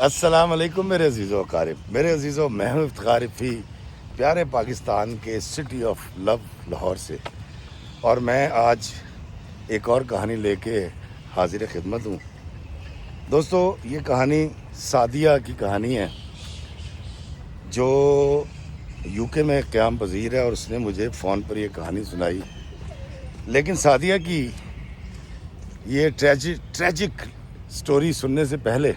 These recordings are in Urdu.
السلام علیکم میرے عزیزو اقارب، میرے عزیزو، میں ہوں افتخار فی پیارے پاکستان کے سٹی آف لو لاہور سے، اور میں آج ایک اور کہانی لے کے حاضر خدمت ہوں۔ دوستو، یہ کہانی سعدیہ کی کہانی ہے جو یو کے میں قیام پذیر ہے، اور اس نے مجھے فون پر یہ کہانی سنائی۔ لیکن سعدیہ کی یہ ٹریجک سٹوری سننے سے پہلے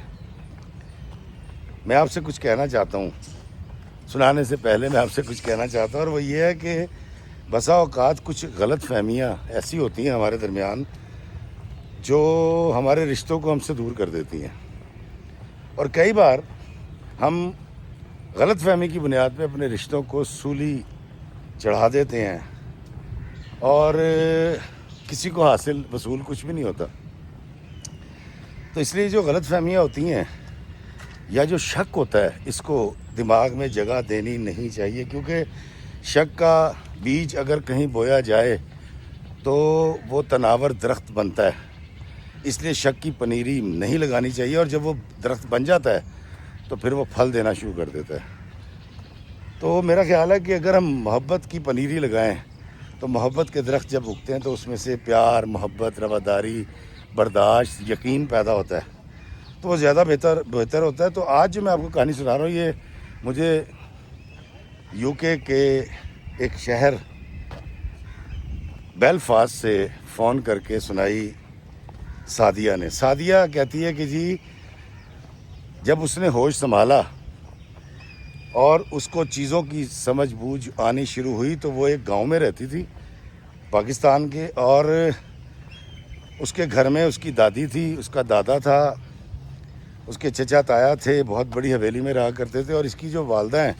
میں آپ سے کچھ کہنا چاہتا ہوں، سنانے سے پہلے میں آپ سے کچھ کہنا چاہتا ہوں، اور وہ یہ ہے کہ بسا اوقات کچھ غلط فہمیاں ایسی ہوتی ہیں ہمارے درمیان جو ہمارے رشتوں کو ہم سے دور کر دیتی ہیں، اور کئی بار ہم غلط فہمی کی بنیاد پہ اپنے رشتوں کو سولی چڑھا دیتے ہیں، اور کسی کو حاصل وصول کچھ بھی نہیں ہوتا۔ تو اس لیے جو غلط فہمیاں ہوتی ہیں یا جو شک ہوتا ہے، اس کو دماغ میں جگہ دینی نہیں چاہیے، کیونکہ شک کا بیج اگر کہیں بویا جائے تو وہ تناور درخت بنتا ہے۔ اس لیے شک کی پنیری نہیں لگانی چاہیے، اور جب وہ درخت بن جاتا ہے تو پھر وہ پھل دینا شروع کر دیتا ہے۔ تو میرا خیال ہے کہ اگر ہم محبت کی پنیری لگائیں تو محبت کے درخت جب اگتے ہیں تو اس میں سے پیار، محبت، رواداری، برداشت، یقین پیدا ہوتا ہے، تو وہ زیادہ بہتر ہوتا ہے۔ تو آج جو میں آپ کو کہانی سنا رہا ہوں، یہ مجھے یو کے ایک شہر بیلفاسٹ سے فون کر کے سنائی سعدیہ نے۔ سعدیہ کہتی ہے کہ جی، جب اس نے ہوش سنبھالا اور اس کو چیزوں کی سمجھ بوجھ آنی شروع ہوئی تو وہ ایک گاؤں میں رہتی تھی پاکستان کے، اور اس کے گھر میں اس کی دادی تھی، اس کا دادا تھا، اس کے چچا تایا تھے، بہت بڑی حویلی میں رہا کرتے تھے، اور اس کی جو والدہ ہیں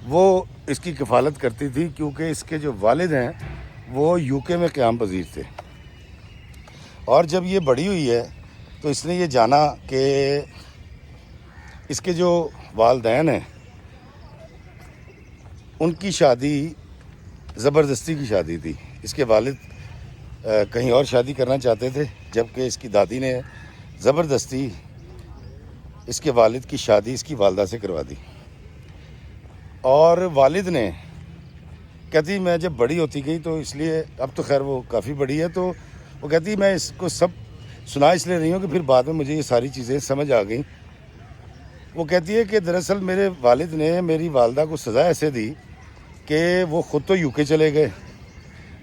وہ اس کی کفالت کرتی تھی، کیونکہ اس کے جو والد ہیں وہ یو کے میں قیام پذیر تھے۔ اور جب یہ بڑی ہوئی ہے تو اس نے یہ جانا کہ اس کے جو والدین ہیں ان کی شادی زبردستی کی شادی تھی۔ اس کے والد کہیں اور شادی کرنا چاہتے تھے، جبکہ اس کی دادی نے زبردستی اس کے والد کی شادی اس کی والدہ سے کروا دی۔ اور والد نے کہتی، میں جب بڑی ہوتی گئی تو اس لیے اب تو خیر وہ کافی بڑی ہے، تو وہ کہتی میں اس کو سب سنا اس لیے رہی ہوں کہ پھر بعد میں مجھے یہ ساری چیزیں سمجھ آ گئیں۔ وہ کہتی ہے کہ دراصل میرے والد نے میری والدہ کو سزا ایسے دی کہ وہ خود تو یو کے چلے گئے،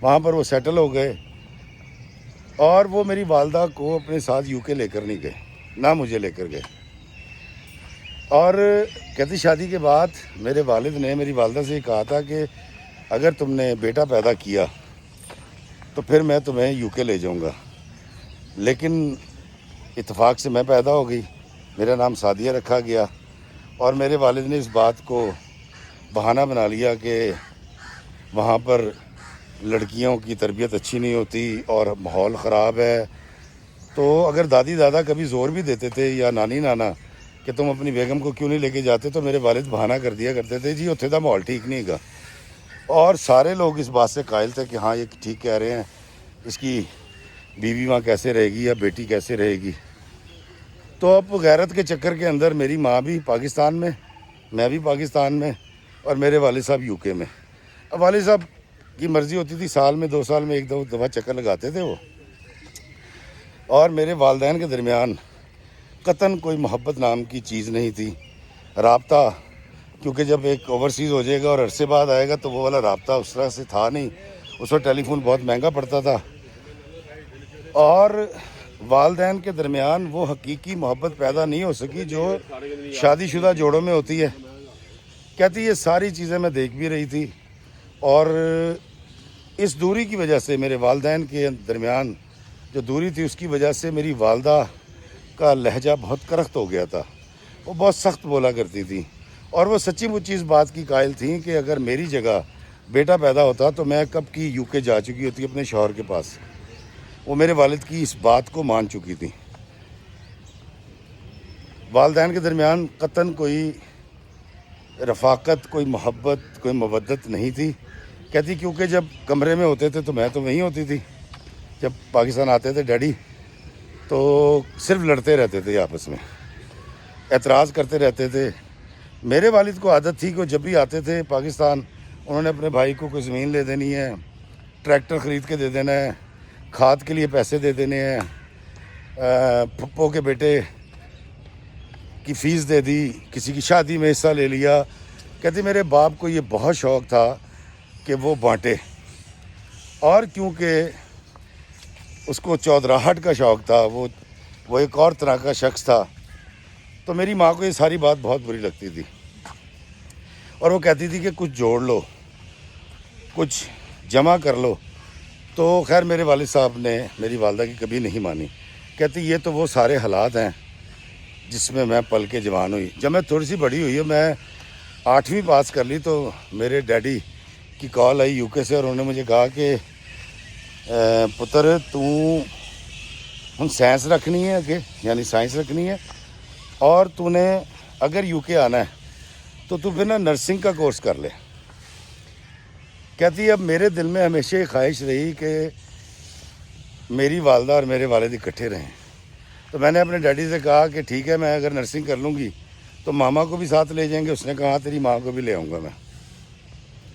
وہاں پر وہ سیٹل ہو گئے، اور وہ میری والدہ کو اپنے ساتھ یو کے لے کر نہیں گئے، نہ مجھے لے کر گئے۔ اور کہتی شادی کے بعد میرے والد نے میری والدہ سے یہ کہا تھا کہ اگر تم نے بیٹا پیدا کیا تو پھر میں تمہیں یو کے لے جاؤں گا، لیکن اتفاق سے میں پیدا ہو گئی، میرا نام سعدیہ رکھا گیا، اور میرے والد نے اس بات کو بہانہ بنا لیا کہ وہاں پر لڑکیوں کی تربیت اچھی نہیں ہوتی اور ماحول خراب ہے۔ تو اگر دادی دادا کبھی زور بھی دیتے تھے یا نانی نانا کہ تم اپنی بیگم کو کیوں نہیں لے کے جاتے، تو میرے والد بہانہ کر دیا کرتے تھے، جی اتنے دا ماحول ٹھیک نہیں گا۔ اور سارے لوگ اس بات سے قائل تھے کہ ہاں یہ ٹھیک کہہ رہے ہیں، اس کی بیوی وہاں کیسے رہے گی یا بیٹی کیسے رہے گی۔ تو اب غیرت کے چکر کے اندر میری ماں بھی پاکستان میں، میں بھی پاکستان میں، اور میرے والد صاحب یو کے میں۔ اب والد صاحب کی مرضی ہوتی تھی، سال میں 2 سال میں ایک دفعہ چکر لگاتے تھے وہ، اور میرے والدین کے درمیان قطعاً کوئی محبت نام کی چیز نہیں تھی۔ رابطہ، کیونکہ جب ایک اوورسیز ہو جائے گا اور عرصے بعد آئے گا تو وہ والا رابطہ اس طرح سے تھا نہیں، اس وقت ٹیلی فون بہت مہنگا پڑتا تھا، اور والدین کے درمیان وہ حقیقی محبت پیدا نہیں ہو سکی جو شادی شدہ جوڑوں میں ہوتی ہے۔ کہتی یہ ساری چیزیں میں دیکھ بھی رہی تھی، اور اس دوری کی وجہ سے میرے والدین کے درمیان جو دوری تھی اس کی وجہ سے میری والدہ کا لہجہ بہت کرخت ہو گیا تھا، وہ بہت سخت بولا کرتی تھی، اور وہ سچی مچی اس بات کی قائل تھیں کہ اگر میری جگہ بیٹا پیدا ہوتا تو میں کب کی یو کے جا چکی ہوتی اپنے شوہر کے پاس۔ وہ میرے والد کی اس بات کو مان چکی تھی۔ والدین کے درمیان قطعاً کوئی رفاقت، کوئی محبت، کوئی مودت نہیں تھی۔ کہتی کیونکہ جب کمرے میں ہوتے تھے تو میں تو وہیں ہوتی تھی، جب پاکستان آتے تھے ڈیڈی تو صرف لڑتے رہتے تھے آپس میں، اعتراض کرتے رہتے تھے. میرے والد کو عادت تھی کہ جب بھی آتے تھے پاکستان, انہوں نے اپنے بھائی کو کوئی زمین لے دینی ہے, ٹریکٹر خرید کے دے دینا ہے, کھاد کے لیے پیسے دے دینے ہیں, پھپھو کے بیٹے کی فیس دے دی, کسی کی شادی میں حصہ لے لیا. کہتی میرے باپ کو یہ بہت شوق تھا کہ وہ بانٹے, اور کیونکہ اس کو چودراہٹ کا شوق تھا, وہ ایک اور طرح کا شخص تھا, تو میری ماں کو یہ ساری بات بہت بری لگتی تھی, اور وہ کہتی تھی کہ کچھ جوڑ لو, کچھ جمع کر لو. تو خیر میرے والد صاحب نے میری والدہ کی کبھی نہیں مانی. کہتی یہ تو وہ سارے حالات ہیں جس میں پل کے جوان ہوئی. جب میں تھوڑی سی بڑی ہوئی ہے, میں 8ویں پاس کر لی, تو میرے ڈیڈی کی کال آئی UK سے, اور انہوں نے مجھے کہا کہ پتر ہم سائنس رکھنی ہے کہ یعنی سائنس رکھنی ہے, اور تو نے اگر UK آنا ہے تو پھر نا نرسنگ کا کورس کر لے. کہتی اب میرے دل میں ہمیشہ یہ خواہش رہی کہ میری والدہ اور میرے والد اکٹھے رہیں. تو میں نے اپنے ڈیڈی سے کہا کہ ٹھیک ہے, میں اگر نرسنگ کر لوں گی تو ماما کو بھی ساتھ لے جائیں گے. اس نے کہا تیری ماں کو بھی لے آؤں گا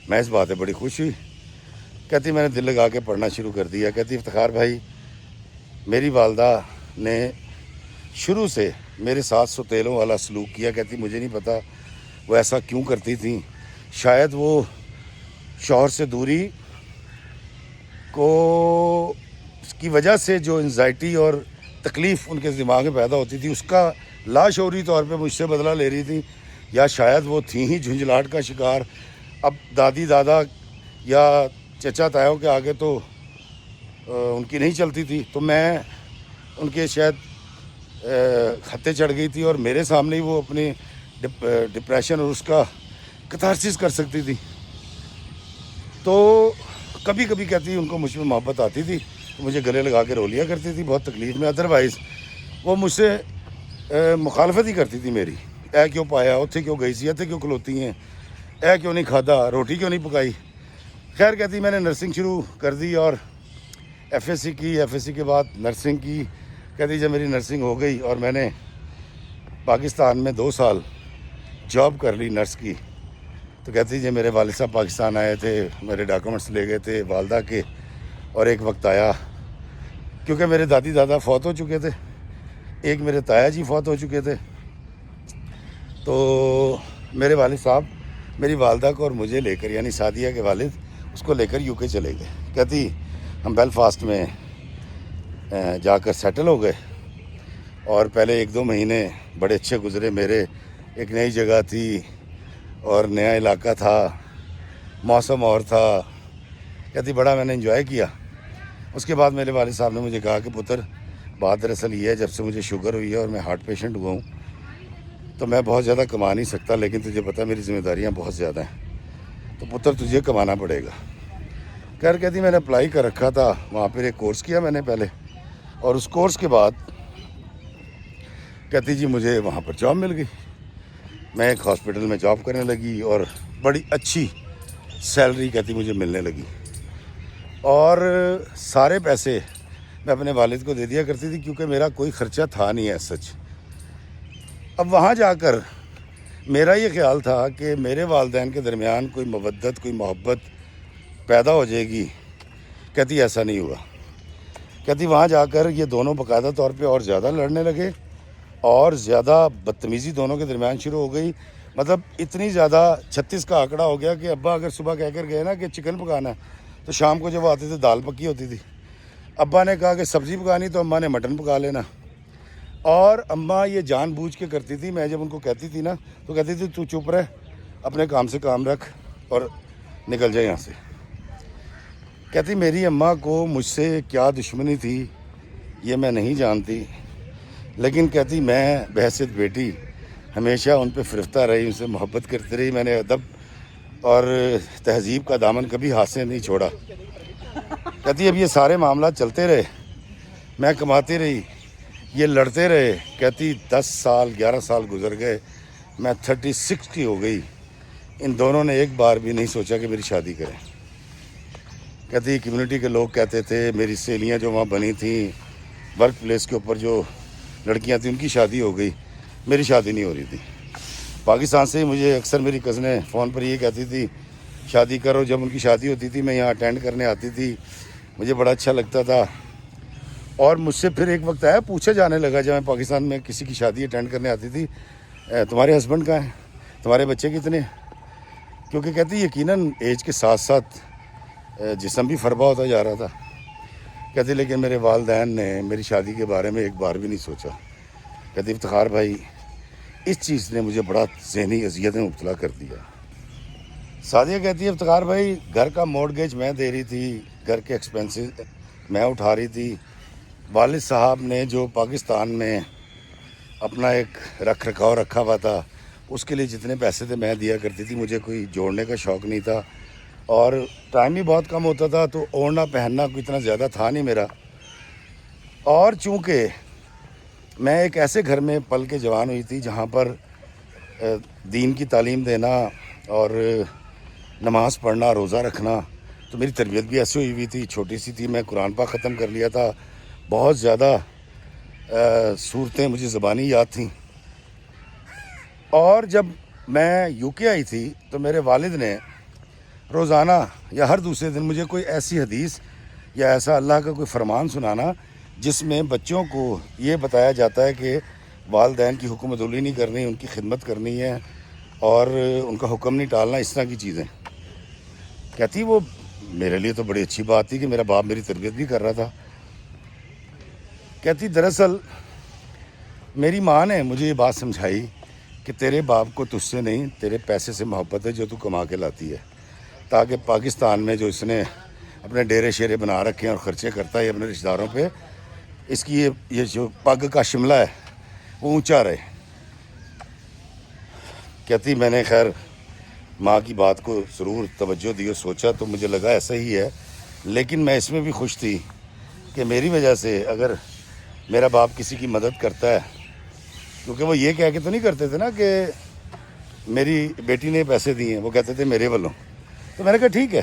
میں اس بات سے بڑی خوش ہوئی. کہتی میں نے دل لگا کے پڑھنا شروع کر دیا. کہتی افتخار بھائی, میری والدہ نے شروع سے میرے ساتھ ستیلوں والا سلوک کیا. کہتی مجھے نہیں پتا وہ ایسا کیوں کرتی تھیں, شاید وہ شوہر سے دوری کو کی وجہ سے جو انزائٹی اور تکلیف ان کے دماغ میں پیدا ہوتی تھی, اس کا لاشعوری طور پہ مجھ سے بدلہ لے رہی تھی, یا شاید وہ تھیں ہی جھنجھلاہٹ کا شکار. اب دادی دادا یا چچا تایوں کے آگے تو ان کی نہیں چلتی تھی, تو میں ان کے شاید خطے چڑھ گئی تھی, اور میرے سامنے ہی وہ اپنی ڈپریشن اور اس کا کتھارسس کر سکتی تھی. تو کبھی کبھی کہتی ان کو مجھ میں محبت آتی تھی تو مجھے گلے لگا کے رو لیا کرتی تھی بہت تکلیف میں. ادروائز وہ مجھ سے مخالفت ہی کرتی تھی میری. اے کیوں پایا, اتھے کیوں گئی سی, اتھے کیوں کھلوتی ہیں, اے کیوں نہیں کھادا, روٹی کیوں نہیں پکائی. خیر کہتی میں نے نرسنگ شروع کر دی اور FSC کی. FSC کے بعد نرسنگ کی. کہتی جب میری نرسنگ ہو گئی اور میں نے پاکستان میں 2 سال جاب کر لی نرس کی, تو کہتی جب میرے والد صاحب پاکستان آئے تھے, میرے ڈاکومنٹس لے گئے تھے والدہ کے, اور ایک وقت آیا کیونکہ میرے دادی دادا فوت ہو چکے تھے, ایک میرے تایا جی فوت ہو چکے تھے, تو میرے والد صاحب میری والدہ کو اور مجھے لے کر, یعنی سعدیہ کے والد, اس کو لے کر UK چلے گئے. کہتی ہم بیلفاسٹ میں جا کر سیٹل ہو گئے, اور پہلے 1-2 مہینے بڑے اچھے گزرے میرے. ایک نئی جگہ تھی اور نیا علاقہ تھا, موسم اور تھا. کہتی بڑا میں نے انجوائے کیا. اس کے بعد میرے والد صاحب نے مجھے کہا کہ پتر بات دراصل یہ ہے, جب سے مجھے شوگر ہوئی ہے اور میں ہارٹ پیشنٹ ہوا ہوں تو میں بہت زیادہ کما نہیں سکتا, لیکن تجھے پتہ میری ذمہ داریاں بہت زیادہ ہیں, تو پتر تجھے کمانا پڑے گا. خیر کہتی میں نے اپلائی کر رکھا تھا وہاں پہ, ایک کورس کیا میں نے پہلے, اور اس کورس کے بعد کہتی جی مجھے وہاں پر جاب مل گئی. میں ایک ہاسپٹل میں جاب کرنے لگی اور بڑی اچھی سیلری کہتی مجھے ملنے لگی, اور سارے پیسے میں اپنے والد کو دے دیا کرتی تھی کیونکہ میرا کوئی خرچہ تھا نہیں ہے سچ. اب وہاں جا کر میرا یہ خیال تھا کہ میرے والدین کے درمیان کوئی مودت, کوئی محبت پیدا ہو جائے گی. کہتی ایسا نہیں ہوا. کہتی وہاں جا کر یہ دونوں باقاعدہ طور پہ اور زیادہ لڑنے لگے, اور زیادہ بدتمیزی دونوں کے درمیان شروع ہو گئی. مطلب اتنی زیادہ 36 کا آنکڑا ہو گیا کہ ابا اگر صبح کہہ کر گئے نا کہ چکن پکانا ہے, تو شام کو جب وہ آتے تھے دال پکی ہوتی تھی. ابا نے کہا کہ سبزی پکانی, تو اماں نے مٹن پکا لینا. اور اماں یہ جان بوجھ کے کرتی تھی. میں جب ان کو کہتی تھی نا تو کہتی تھی تو چپ رہ, اپنے کام سے کام رکھ اور نکل جائے یہاں سے. کہتی میری اماں کو مجھ سے کیا دشمنی تھی یہ میں نہیں جانتی, لیکن کہتی میں بحیثیت بیٹی ہمیشہ ان پہ فرفتہ رہی, ان سے محبت کرتی رہی. میں نے ادب اور تہذیب کا دامن کبھی ہاتھ سے نہیں چھوڑا. کہتی اب یہ سارے معاملات چلتے رہے, میں کماتی رہی, یہ لڑتے رہے. کہتی 10 سال 11 سال گزر گئے, میں 36 کی ہو گئی. ان دونوں نے ایک بار بھی نہیں سوچا کہ میری شادی کریں. کہتی کمیونٹی کے لوگ کہتے تھے, میری سہیلیاں جو وہاں بنی تھیں ورک پلیس کے اوپر جو لڑکیاں تھیں ان کی شادی ہو گئی. میری شادی نہیں ہو رہی تھی. پاکستان سے مجھے اکثر میری کزنیں فون پر یہ کہتی تھی شادی کرو. جب ان کی شادی ہوتی تھی میں یہاں اٹینڈ کرنے آتی تھی, مجھے بڑا اچھا لگتا تھا. اور مجھ سے پھر ایک وقت آیا, پوچھا جانے لگا جب میں پاکستان میں کسی کی شادی اٹینڈ کرنے آتی تھی, تمہارے ہسبینڈ کہاں ہیں, تمہارے بچے کتنے؟ کیونکہ کہتی یقیناً ایج کے ساتھ ساتھ جسم بھی فربا ہوتا جا رہا تھا. کہتی لیکن میرے والدین نے میری شادی کے بارے میں ایک بار بھی نہیں سوچا. کہتی افتخار بھائی اس چیز نے مجھے بڑا ذہنی اذیت میں مبتلا کر دیا. سعدیہ کہتی ہے افتخار بھائی گھر کا مورگیج میں دے رہی تھی, گھر کے ایکسپینسز میں اٹھا رہی تھی. والد صاحب نے جو پاکستان میں اپنا ایک رکھ رکھاؤ رکھا ہوا تھا اس کے لیے جتنے پیسے تھے میں دیا کرتی تھی. مجھے کوئی جوڑنے کا شوق نہیں تھا اور ٹائم بھی بہت کم ہوتا تھا, تو اوڑھنا پہننا کوئی اتنا زیادہ تھا نہیں میرا. اور چونکہ میں ایک ایسے گھر میں پل کے جوان ہوئی تھی جہاں پر دین کی تعلیم دینا اور نماز پڑھنا, روزہ رکھنا, تو میری تربیت بھی ایسی ہوئی تھی. چھوٹی سی تھی, میں قرآن پاک ختم کر لیا تھا. بہت زیادہ صورتیں مجھے زبانی یاد تھیں. اور جب میں یو کے آئی تھی تو میرے والد نے روزانہ یا ہر دوسرے دن مجھے کوئی ایسی حدیث یا ایسا اللہ کا کوئی فرمان سنانا جس میں بچوں کو یہ بتایا جاتا ہے کہ والدین کی حکم عدولی نہیں کرنی, ان کی خدمت کرنی ہے اور ان کا حکم نہیں ٹالنا, اس طرح کی چیزیں. کہتی وہ میرے لیے تو بڑی اچھی بات تھی کہ میرا باپ میری تربیت بھی کر رہا تھا. کہتی دراصل میری ماں نے مجھے یہ بات سمجھائی کہ تیرے باپ کو تجھ سے نہیں تیرے پیسے سے محبت ہے جو تو کما کے لاتی ہے, تاکہ پاکستان میں جو اس نے اپنے ڈیرے شیرے بنا رکھے ہیں اور خرچے کرتا ہے اپنے رشتہ داروں پہ, اس کی یہ جو پگ کا شملہ ہے وہ اونچا رہے. کہتی میں نے خیر ماں کی بات کو ضرور توجہ دی اور سوچا تو مجھے لگا ایسا ہی ہے, لیکن میں اس میں بھی خوش تھی کہ میری وجہ سے اگر میرا باپ کسی کی مدد کرتا ہے, کیونکہ وہ یہ کہہ کے تو نہیں کرتے تھے نا کہ میری بیٹی نے پیسے دیے ہیں, وہ کہتے تھے میرے والوں. تو میں نے کہا ٹھیک ہے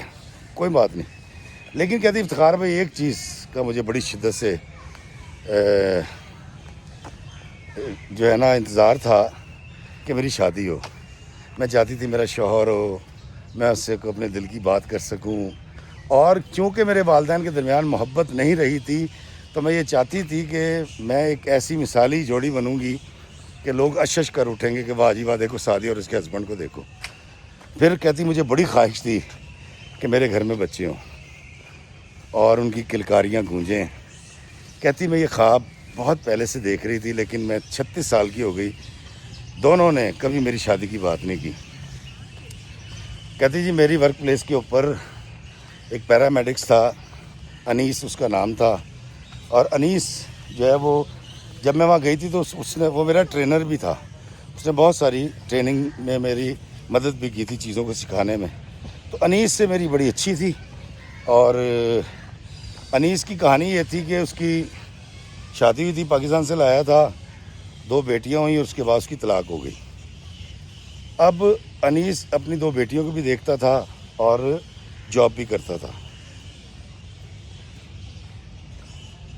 کوئی بات نہیں. لیکن کہتی افتخار بھائی ایک چیز کا مجھے بڑی شدت سے جو ہے نا انتظار تھا کہ میری شادی ہو. میں چاہتی تھی میرا شوہر ہو, میں اس سے اپنے دل کی بات کر سکوں. اور چونکہ میرے والدین کے درمیان محبت نہیں رہی تھی تو میں یہ چاہتی تھی کہ میں ایک ایسی مثالی جوڑی بنوں گی کہ لوگ اشش کر اٹھیں گے کہ واہ جی واہ دیکھو سعدیہ اور اس کے ہسبینڈ کو دیکھو. پھر کہتی مجھے بڑی خواہش تھی کہ میرے گھر میں بچے ہوں اور ان کی کلکاریاں گونجیں. کہتی میں یہ خواب بہت پہلے سے دیکھ رہی تھی, لیکن میں 36 سال کی ہو گئی, دونوں نے کبھی میری شادی کی بات نہیں کی. کہتی جی میری ورک پلیس کے اوپر ایک پیرامیڈکس تھا, انیس اس کا نام تھا. اور انیس جو ہے وہ جب میں وہاں گئی تھی تو اس نے وہ میرا ٹرینر بھی تھا, اس نے بہت ساری ٹریننگ میں میری مدد بھی کی تھی چیزوں کو سکھانے میں. تو انیس سے میری بڑی اچھی تھی. اور انیس کی کہانی یہ تھی کہ اس کی شادی ہوئی تھی, پاکستان سے لایا تھا, 2 بیٹیاں ہوئیں اور اس کے بعد اس کی طلاق ہو گئی. اب انیس اپنی 2 بیٹیوں کو بھی دیکھتا تھا اور جاب بھی کرتا تھا.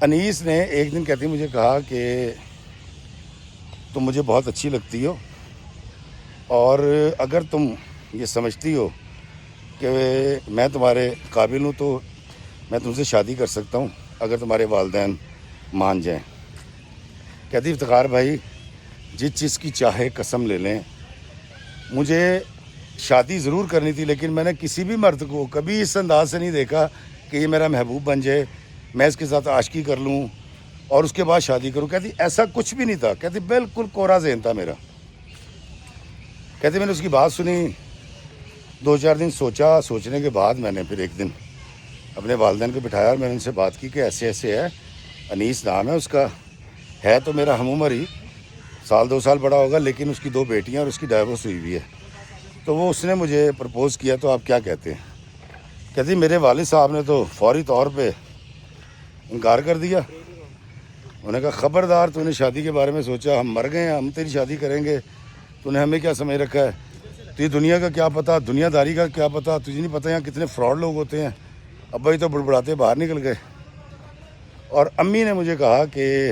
انیس نے ایک دن کہتی مجھے کہا کہ تم مجھے بہت اچھی لگتی ہو اور اگر تم یہ سمجھتی ہو کہ میں تمہارے قابل ہوں تو میں تم سے شادی کر سکتا ہوں اگر تمہارے والدین مان جائیں. کہتی افتخار بھائی جس چیز کی چاہے قسم لے لیں, مجھے شادی ضرور کرنی تھی لیکن میں نے کسی بھی مرد کو کبھی اس انداز سے نہیں دیکھا کہ یہ میرا محبوب بن جائے, میں اس کے ساتھ عاشقی کر لوں اور اس کے بعد شادی کروں. کہتی ایسا کچھ بھی نہیں تھا. کہتی بالکل کوڑا ذہن تھا میرا. کہتی میں نے اس کی بات سنی, 2-4 دن سوچا, سوچنے کے بعد میں نے پھر ایک دن اپنے والدین کو بٹھایا اور میں نے ان سے بات کی کہ ایسے ایسے ہے, انیس نام ہے اس کا, ہے تو میرا ہم عمر ہی, 1-2 سال بڑا ہوگا, لیکن اس کی 2 بیٹیاں اور اس کی ڈائیورس ہوئی ہوئی ہے. تو وہ اس نے مجھے پرپوز کیا, تو آپ کیا کہتے ہیں؟ کہتی میرے والد صاحب نے تو فوری طور پہ انکار کر دیا. انہوں نے کہا خبردار تو نے شادی کے بارے میں سوچا, ہم مر گئے ہیں, ہم تیری شادی کریں گے, تو نے ہمیں کیا سمجھ رکھا ہے, تجھے دنیا کا کیا پتہ, دنیا داری کا کیا پتہ, تجھے نہیں پتہ یہاں کتنے فراڈ لوگ ہوتے ہیں. ابا ہی تو بڑبڑاتے باہر نکل گئے. اور امی نے مجھے کہا کہ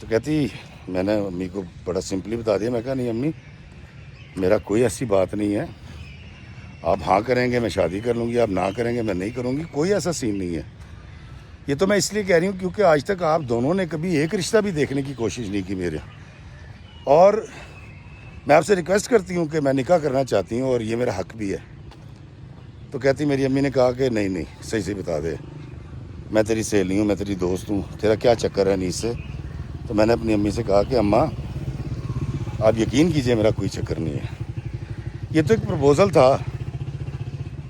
تو کہتی میں نے امی کو بڑا سمپلی بتا دیا. میں کہا نہیں امی میرا کوئی ایسی بات نہیں ہے, آپ ہاں کریں گے میں شادی کر لوں گی, آپ نہ کریں گے میں نہیں کروں گی, کوئی ایسا سین نہیں ہے. یہ تو میں اس لیے کہہ رہی ہوں کیونکہ آج تک آپ دونوں نے کبھی ایک رشتہ بھی دیکھنے کی کوشش نہیں کی میرے, اور میں آپ سے ریکویسٹ کرتی ہوں کہ میں نکاح کرنا چاہتی ہوں اور یہ میرا حق بھی ہے. تو کہتی میری امی نے کہا کہ نہیں صحیح سے بتا دے, میں تیری سہیلی ہوں, میں تیری دوست ہوں, تیرا کیا چکر ہے انیس سے؟ تو میں نے اپنی امی سے کہا کہ اماں آپ یقین کیجئے میرا کوئی چکر نہیں ہے, یہ تو ایک پروپوزل تھا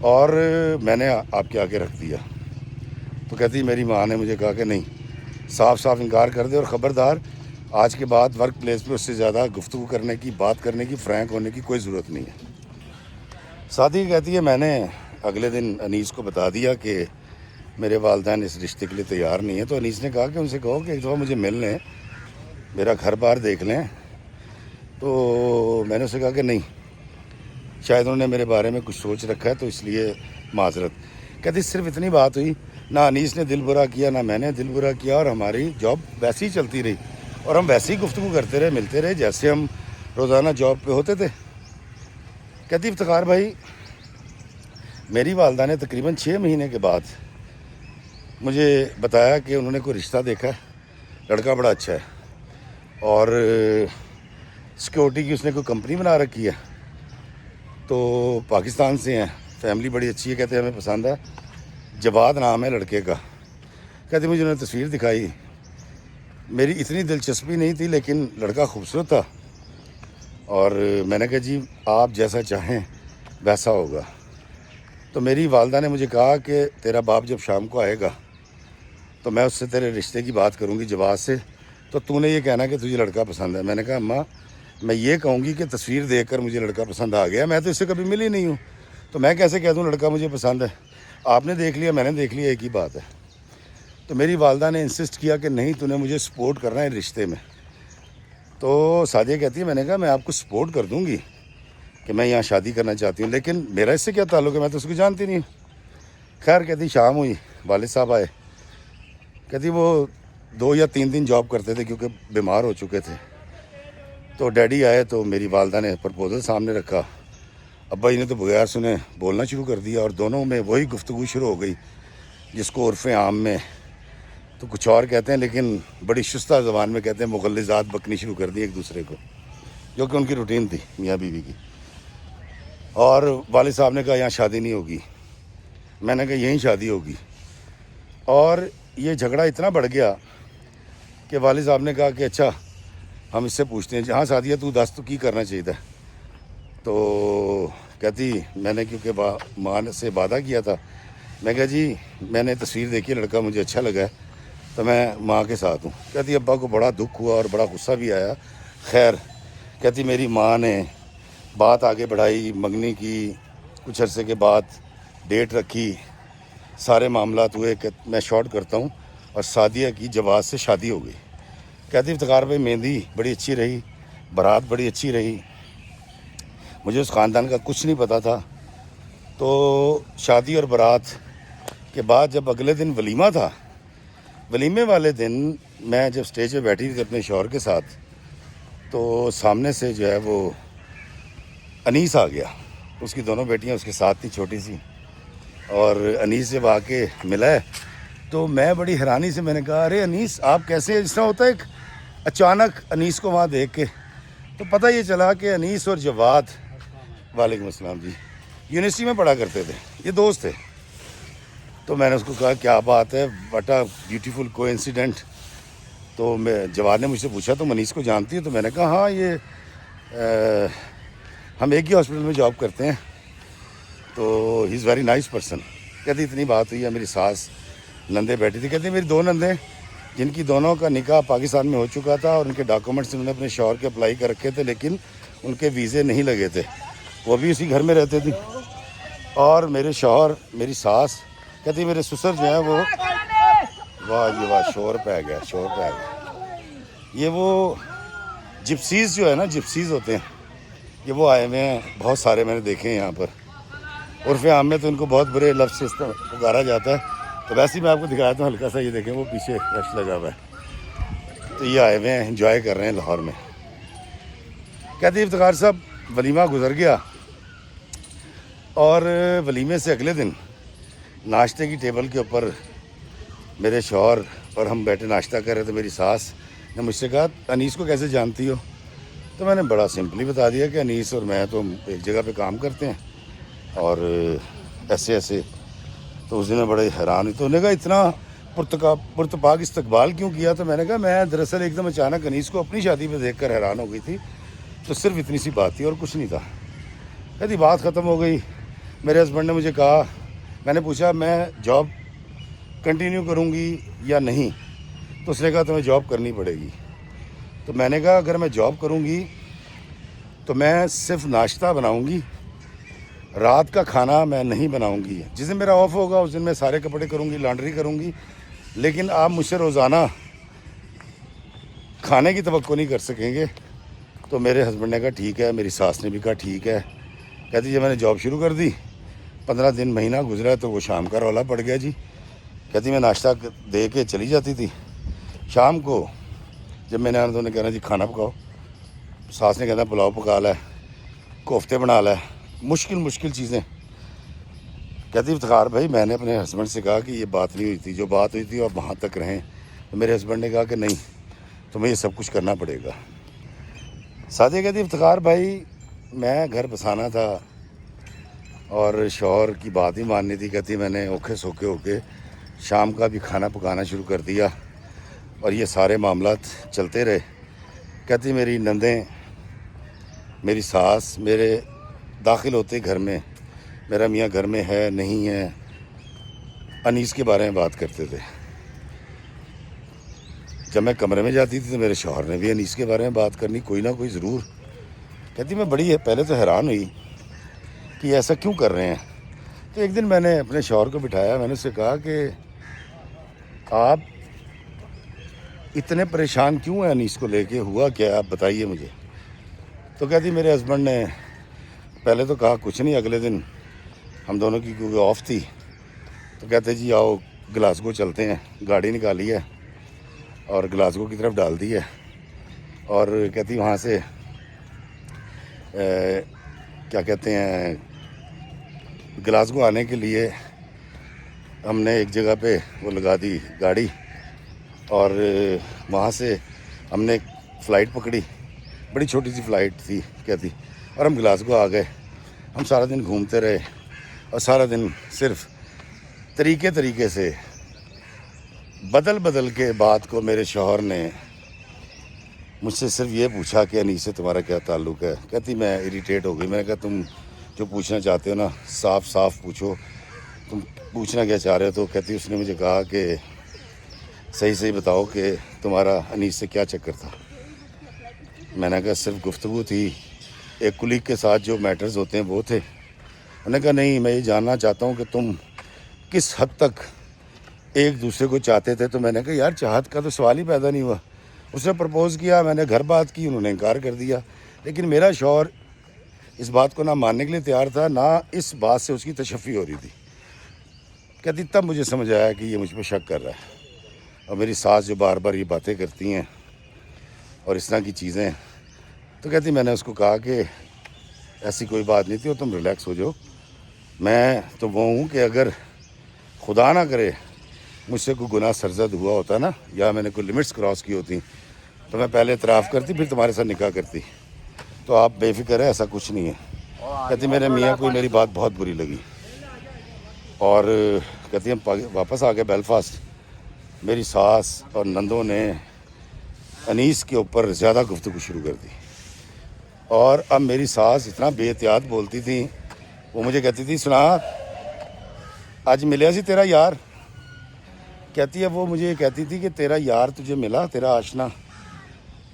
اور میں نے آپ کے آگے رکھ دیا. تو کہتی میری ماں نے مجھے کہا کہ نہیں, صاف صاف انکار کر دے, اور خبردار آج کے بعد ورک پلیس پہ اس سے زیادہ گفتگو کرنے کی, بات کرنے کی, فرینک ہونے کی کوئی ضرورت نہیں ہے. ساتھی کہتی ہے میں نے اگلے دن انیس کو بتا دیا کہ میرے والدین اس رشتے کے لیے تیار نہیں ہیں. تو انیس نے کہا کہ ان سے کہو کہ ایک دفعہ مجھے مل لیں, میرا گھر بار دیکھ لیں. تو میں نے اسے کہا کہ نہیں, شاید انہوں نے میرے بارے میں کچھ سوچ رکھا ہے تو اس لیے معذرت. کہتی صرف اتنی بات ہوئی, نہ انیس نے دل برا کیا نہ میں نے دل برا کیا, اور ہماری جاب ویسی ہی چلتی رہی اور ہم ویسے ہی گفتگو کرتے رہے, ملتے رہے جیسے ہم روزانہ جاب پہ ہوتے تھے. کہتی افتخار بھائی میری والدہ نے تقریباً 6 مہینے کے بعد مجھے بتایا کہ انہوں نے کوئی رشتہ دیکھا ہے, لڑکا بڑا اچھا ہے اور سیکورٹی کی اس نے کوئی کمپنی بنا رکھی ہے, تو پاکستان سے ہیں, فیملی بڑی اچھی ہے. کہتے ہیں ہمیں پسند ہے, جواد نام ہے لڑکے کا. کہتے مجھے انہوں نے تصویر دکھائی, میری اتنی دلچسپی نہیں تھی لیکن لڑکا خوبصورت تھا, اور میں نے کہا جی آپ جیسا چاہیں ویسا ہوگا. تو میری والدہ نے مجھے کہا کہ تیرا باپ جب شام کو آئے گا تو میں اس سے تیرے رشتے کی بات کروں گی جواز سے, تو تو نے یہ کہنا کہ تجھے لڑکا پسند ہے. میں نے کہا اماں میں یہ کہوں گی کہ تصویر دیکھ کر مجھے لڑکا پسند آ گیا, میں تو اس سے کبھی ملی نہیں ہوں, تو میں کیسے کہہ دوں لڑکا مجھے پسند ہے؟ آپ نے دیکھ لیا میں نے دیکھ لیا, ایک ہی بات ہے. تو میری والدہ نے انسسٹ کیا کہ نہیں تو نے مجھے سپورٹ کرنا ہے رشتے میں. تو سعدیہ کہتی ہے میں نے کہا میں آپ کو سپورٹ کر دوں گی کہ میں یہاں شادی کرنا چاہتی ہوں, لیکن میرا اس سے کیا تعلق ہے, میں تو اس کو جانتی نہیں ہوں. خیر کہتی شام ہوئی, والد صاحب آئے. کہتی وہ 2 یا 3 دن جاب کرتے تھے کیونکہ بیمار ہو چکے تھے. تو ڈیڈی آئے تو میری والدہ نے پرپوزل سامنے رکھا, ابا جی نے تو بغیر سنے بولنا شروع کر دیا, اور دونوں میں وہی گفتگو شروع ہو گئی جس کو عرف عام میں تو کچھ اور کہتے ہیں لیکن بڑی شستہ زبان میں کہتے ہیں مغلظات بکنی شروع کر دی ایک دوسرے کو, جو کہ ان کی روٹین تھی میاں بیوی کی. اور والد صاحب نے کہا یہاں شادی نہیں ہوگی, میں نے کہا یہیں شادی ہوگی. اور یہ جھگڑا اتنا بڑھ گیا کہ والد صاحب نے کہا کہ اچھا ہم اس سے پوچھتے ہیں, ہاں سعدیہ تو دس تو کی کرنا چاہیے تھا. تو کہتی میں نے کیونکہ ماں سے وعدہ کیا تھا, میں کہا جی میں نے تصویر دیکھی, لڑکا مجھے اچھا لگا ہے تو میں ماں کے ساتھ ہوں. کہتی ابا کو بڑا دکھ ہوا اور بڑا غصہ بھی آیا. خیر کہتی میری ماں نے بات آگے بڑھائی, منگنی کی, کچھ عرصے کے بعد ڈیٹ رکھی, سارے معاملات ہوئے. کہ میں شارٹ کرتا ہوں, اور سعدیہ کی جواز سے شادی ہو گئی. کہتی افتخار بھائی مہندی بڑی اچھی رہی, بارات بڑی اچھی رہی, مجھے اس خاندان کا کچھ نہیں پتہ تھا. تو شادی اور بارات کے بعد جب اگلے دن ولیمہ تھا, ولیمے والے دن میں جب اسٹیج پہ بیٹھی تھی اپنے شوہر کے ساتھ, تو سامنے سے جو ہے وہ انیس آ گیا. اس کی دونوں بیٹیاں اس کے ساتھ تھی چھوٹی سی, اور انیس جب آ کے ملا ہے تو میں بڑی حیرانی سے میں نے کہا ارے انیس آپ کیسے, اس طرح ہوتا ہے. ایک اچانک انیس کو وہاں دیکھ کے تو پتہ یہ چلا کہ انیس اور جواد, وعلیکم السلام جی, یونیورسٹی میں پڑھا کرتے تھے, یہ دوست تھے. تو میں نے اس کو کہا کیا بات ہے, واٹ اے بیوٹیفل کو انسیڈنٹ. تو جواد نے مجھ سے پوچھا تم انیس کو جانتی ہے؟ تو میں نے کہا ہاں یہ ہم ایک ہی ہاسپٹل میں جاب کرتے ہیں, تو ہی از ویری نائس پرسن. کہتی اتنی بات ہوئی ہے. میری ساس نندے بیٹھی تھی, کہتی میری 2 نندیں جن کی دونوں کا نکاح پاکستان میں ہو چکا تھا اور ان کے ڈاکومنٹس انہوں نے اپنے شوہر کے اپلائی کر رکھے تھے, لیکن ان کے ویزے نہیں لگے تھے, وہ بھی اسی گھر میں رہتے تھے. اور میرے شوہر, میری ساس, کہتی میرے سسر جو ہیں وہ, واہ جی واہ شور پہ گیا, شور پہ گیا. یہ وہ جپسیز جو ہے نا, جپسیز ہوتے ہیں, یہ وہ آئے ہوئے ہیں بہت سارے, میں نے دیکھے ہیں یہاں پر. عرف عام میں تو ان کو بہت برے لفظ سے پکارا جاتا ہے, تو ویسے ہی میں آپ کو دکھایا تھا ہلکا سا، یہ دیکھیں وہ پیچھے رش لگا ہوا ہے، تو یہ آئے ہوئے ہیں انجوائے کر رہے ہیں لاہور میں۔ کہتے ہیں افتخار صاحب ولیمہ گزر گیا، اور ولیمے سے اگلے دن ناشتے کی ٹیبل کے اوپر میرے شوہر اور ہم بیٹھے ناشتہ کر رہے تھے، میری ساس نے مجھ سے کہا انیس کو کیسے جانتی ہو؟ تو میں نے بڑا سمپلی بتا دیا کہ انیس اور میں تو ایک جگہ پہ کام کرتے ہیں اور ایسے ایسے۔ تو اس دن میں بڑے حیران ہوئی، تو انہوں نے کہا اتنا پرتپاک استقبال کیوں کیا؟ تو میں نے کہا میں دراصل ایک دم اچانک انیس کو اپنی شادی پہ دیکھ کر حیران ہو گئی تھی، تو صرف اتنی سی بات تھی اور کچھ نہیں تھا۔ کہتی بات ختم ہو گئی۔ میرے ہسبینڈ نے مجھے کہا، میں نے پوچھا میں جاب کنٹینیو کروں گی یا نہیں، تو اس نے کہا تمہیں جاب کرنی پڑے گی۔ تو میں نے کہا اگر میں جاب کروں گی تو میں صرف ناشتہ بناؤں گی، رات کا کھانا میں نہیں بناؤں گی۔ جس دن میرا آف ہوگا اس دن میں سارے کپڑے کروں گی، لانڈری کروں گی، لیکن آپ مجھ سے روزانہ کھانے کی توقع نہیں کر سکیں گے۔ تو میرے ہسبینڈ نے کہا ٹھیک ہے، میری ساس نے بھی کہا ٹھیک ہے۔ کہتی جب میں نے جاب شروع کر دی 15 دن مہینہ گزرا تو وہ شام کا رولا پڑ گیا جی۔ کہتی میں ناشتہ دے کے چلی جاتی تھی، شام کو جب میں نے آنا تو انہوں نے کہنا جی کھانا پکاؤ، ساس نے کہنا پلاؤ پکا لے، کوفتے بنا لے، مشکل چیزیں۔ کہتی افتخار بھائی میں نے اپنے ہسبینڈ سے کہا کہ یہ بات نہیں ہوئی تھی، جو بات ہوئی تھی آپ وہاں تک رہیں۔ تو میرے ہسبینڈ نے کہا کہ نہیں تمہیں یہ سب کچھ کرنا پڑے گا۔ سعدیہ کہتی افتخار بھائی میں گھر بسانا تھا اور شوہر کی بات ہی ماننی تھی۔ کہتی میں نے اوکھے سوکھے ہو کے شام کا بھی کھانا پکانا شروع کر دیا اور یہ سارے معاملات چلتے رہے۔ کہتی میری نندیں، میری ساس میرے داخل ہوتے گھر میں، میرا میاں گھر میں ہے نہیں ہے، انیس کے بارے میں بات کرتے تھے۔ جب میں کمرے میں جاتی تھی تو میرے شوہر نے بھی انیس کے بارے میں بات کرنی، کوئی نہ کوئی ضرور۔ کہتی میں بڑی پہلے تو حیران ہوئی کہ ایسا کیوں کر رہے ہیں۔ تو ایک دن میں نے اپنے شوہر کو بٹھایا، میں نے اس سے کہا کہ آپ اتنے پریشان کیوں ہیں انیس کو لے کے، ہوا کیا آپ بتائیے مجھے۔ تو کہتی میرے ہسبینڈ نے پہلے تو کہا کچھ نہیں، اگلے دن ہم دونوں کی کیونکہ آف تھی تو کہتے جی آؤ گلاسگو چلتے ہیں، گاڑی نکالی ہے اور گلاسگو کی طرف ڈال دی ہے، اور کہتی وہاں سے کیا کہتے ہیں گلاسگو آنے کے لیے ہم نے ایک جگہ پہ وہ لگا دی گاڑی، اور وہاں سے ہم نے ایک فلائٹ پکڑی، بڑی چھوٹی سی فلائٹ تھی کہتی، اور ہم گلاسگو آ گئے۔ ہم سارا دن گھومتے رہے اور سارا دن صرف طریقے سے بدل کے بات کو میرے شوہر نے مجھ سے صرف یہ پوچھا کہ انیس سے تمہارا کیا تعلق ہے۔ کہتی میں اریٹیٹ ہو گئی، میں نے کہا تم جو پوچھنا چاہتے ہو نا صاف پوچھو، تم پوچھنا کیا چاہ رہے ہو۔ تو کہتی اس نے مجھے کہا کہ صحیح بتاؤ کہ تمہارا انیس سے کیا چکر تھا۔ میں نے کہا صرف گفتگو تھی، ایک کلیگ کے ساتھ جو میٹرز ہوتے ہیں وہ تھے۔ انہوں نے کہا نہیں میں یہ جاننا چاہتا ہوں کہ تم کس حد تک ایک دوسرے کو چاہتے تھے۔ تو میں نے کہا یار چاہت کا تو سوال ہی پیدا نہیں ہوا، اس نے پرپوز کیا، میں نے گھر بات کی، انہوں نے انکار کر دیا، لیکن میرا شوہر اس بات کو نہ ماننے کے لیے تیار تھا، نہ اس بات سے اس کی تشفی ہو رہی تھی۔ کہتی تب مجھے سمجھ آیا کہ یہ مجھ پہ شک کر رہا ہے، اور میری ساس جو بار بار یہ باتیں کرتی ہیں اور اس طرح کی چیزیں۔ تو کہتی میں نے اس کو کہا کہ ایسی کوئی بات نہیں تھی اور تم ریلیکس ہو جاؤ، میں تو وہ ہوں کہ اگر خدا نہ کرے مجھ سے کوئی گناہ سرزد ہوا ہوتا نا، یا میں نے کوئی لمٹس کراس کی ہوتی تو میں پہلے اعتراف کرتی پھر تمہارے ساتھ نکاح کرتی، تو آپ بے فکر ہے ایسا کچھ نہیں ہے۔ کہتی میرے میاں کو میری بات بہت بری لگی، اور کہتی ہم واپس آ گئے بیلفاسٹ، میری ساس اور نندوں نے انیس کے اوپر زیادہ گفتگو شروع کر دی، اور اب میری ساس اتنا بے احتیاط بولتی تھی، وہ مجھے کہتی تھی سنا آج ملیا سی تیرا یار۔ کہتی ہے وہ مجھے یہ کہتی تھی کہ تیرا یار تجھے ملا، تیرا آشنا،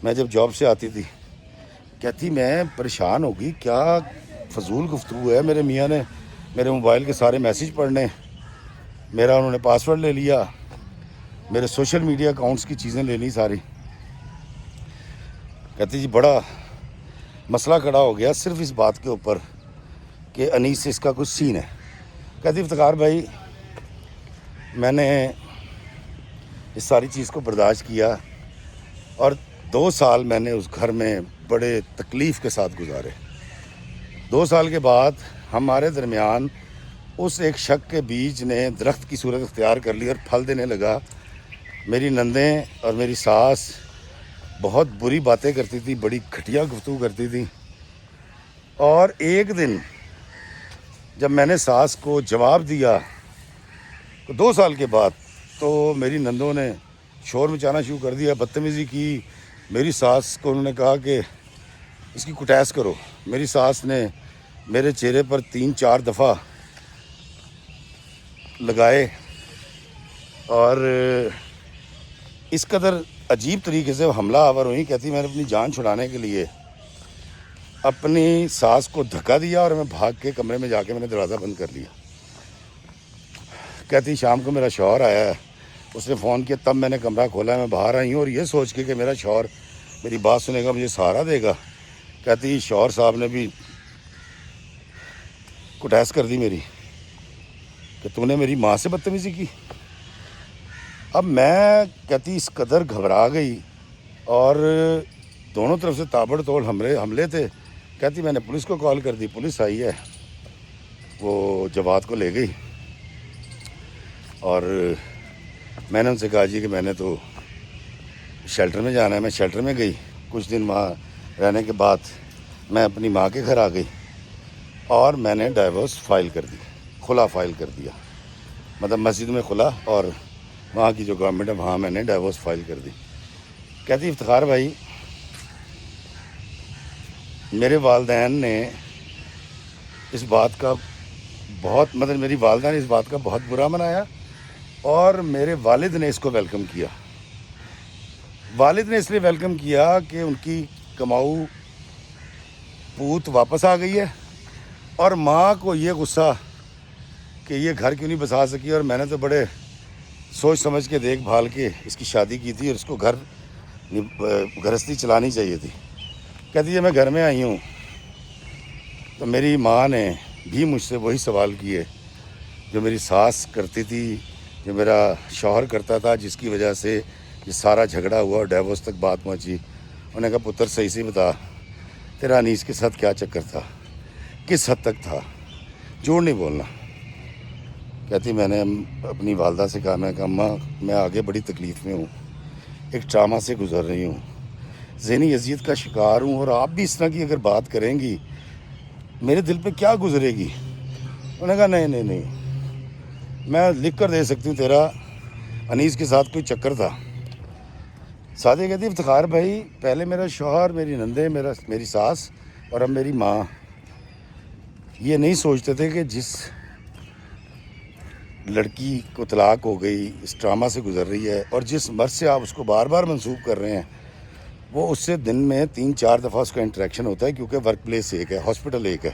میں جب جاب سے آتی تھی۔ کہتی میں پریشان ہو گئی، کیا فضول گفتگو ہے، میرے میاں نے میرے موبائل کے سارے میسیج پڑھنے، میرا انہوں نے پاسورڈ لے لیا، میرے سوشل میڈیا اکاؤنٹس کی چیزیں لے لی ساری۔ کہتی جی بڑا مسئلہ کھڑا ہو گیا صرف اس بات کے اوپر کہ انیس سے اس کا کچھ سین ہے۔ کہتی افتخار بھائی میں نے اس ساری چیز کو برداشت کیا اور 2 سال میں نے اس گھر میں بڑے تکلیف کے ساتھ گزارے. 2 سال کے بعد ہمارے درمیان اس ایک شک کے بیج نے درخت کی صورت اختیار کر لی اور پھل دینے لگا. میری نندیں اور میری ساس بہت بری باتیں کرتی تھی, بڑی گھٹیا گفتگو کرتی تھی. اور ایک دن جب میں نے ساس کو جواب دیا 2 سال کے بعد, تو میری نندوں نے شور مچانا شروع کر دیا, بدتمیزی کی. میری ساس کو انہوں نے کہا کہ اس کی کٹیس کرو. میری ساس نے میرے چہرے پر 3-4 دفعہ لگائے اور اس قدر عجیب طریقے سے حملہ آور ہوئی. کہتی میں نے اپنی جان چھڑانے کے لیے اپنی ساس کو دھکا دیا اور میں بھاگ کے کمرے میں جا کے میں نے دروازہ بند کر لیا. کہتی شام کو میرا شوہر آیا ہے, اس نے فون کیا, تب میں نے کمرہ کھولا, میں باہر آئی ہوں اور یہ سوچ کے کہ میرا شوہر میری بات سنے گا, مجھے سہارا دے گا. کہتی شوہر صاحب نے بھی کٹیس کر دی میری کہ تو نے میری ماں سے بدتمیزی کی. اب میں کہتی اس قدر گھبرا گئی اور دونوں طرف سے تابڑ توڑ حملے تھے. کہتی میں نے پولیس کو کال کر دی, پولیس آئی ہے, وہ جواد کو لے گئی. اور میں نے ان سے کہا جی کہ میں نے تو شیلٹر میں جانا ہے. میں شیلٹر میں گئی. کچھ دن وہاں رہنے کے بعد میں اپنی ماں کے گھر آ گئی اور میں نے ڈائیورس فائل کر دی, خلا فائل کر دیا. مطلب مسجد میں خلا اور وہاں کی جو گورنمنٹ ہے وہاں میں نے ڈائیورس فائل کر دی. کہتی افتخار بھائی میرے والدین نے اس بات کا بہت میری والدہ نے اس بات کا بہت برا منایا اور میرے والد نے اس کو ویلکم کیا. والد نے اس لیے ویلکم کیا کہ ان کی کماؤ پوت واپس آ گئی ہے, اور ماں کو یہ غصہ کہ یہ گھر کیوں نہیں بسا سکی, اور میں نے تو بڑے سوچ سمجھ کے دیکھ بھال کے اس کی شادی کی تھی اور اس کو گھرستی چلانی چاہیے تھی. کہتی ہے میں گھر میں آئی ہوں تو میری ماں نے بھی مجھ سے وہی سوال کیے جو میری ساس کرتی تھی, جو میرا شوہر کرتا تھا, جس کی وجہ سے یہ سارا جھگڑا ہوا اور ڈیورس تک بات پہنچی. انہوں نے کہا پتر صحیح سے بتا تیرا انیس کے ساتھ کیا چکر تھا, کس حد تک تھا, جھوٹ نہیں بولنا. کہتی میں نے اپنی والدہ سے کہا, میں نے کہا اماں میں آگے بڑی تکلیف میں ہوں, ایک ٹراما سے گزر رہی ہوں, ذہنی اذیت کا شکار ہوں, اور آپ بھی اس طرح کی اگر بات کریں گی میرے دل پہ کیا گزرے گی. انہوں نے کہا نہیں میں لکھ کر دے سکتی ہوں تیرا انیس کے ساتھ کوئی چکر تھا. سعدیہ کہتی افتخار بھائی پہلے میرا شوہر, میری نندیں, میری ساس اور اب میری ماں یہ نہیں سوچتے تھے کہ جس لڑکی کو طلاق ہو گئی, اس ڈرامہ سے گزر رہی ہے, اور جس مرض سے آپ اس کو بار بار منسوب کر رہے ہیں, وہ اس سے دن میں 3-4 دفعہ اس کا انٹریکشن ہوتا ہے, کیونکہ ورک پلیس ایک ہے, ہاسپٹل ایک ہے.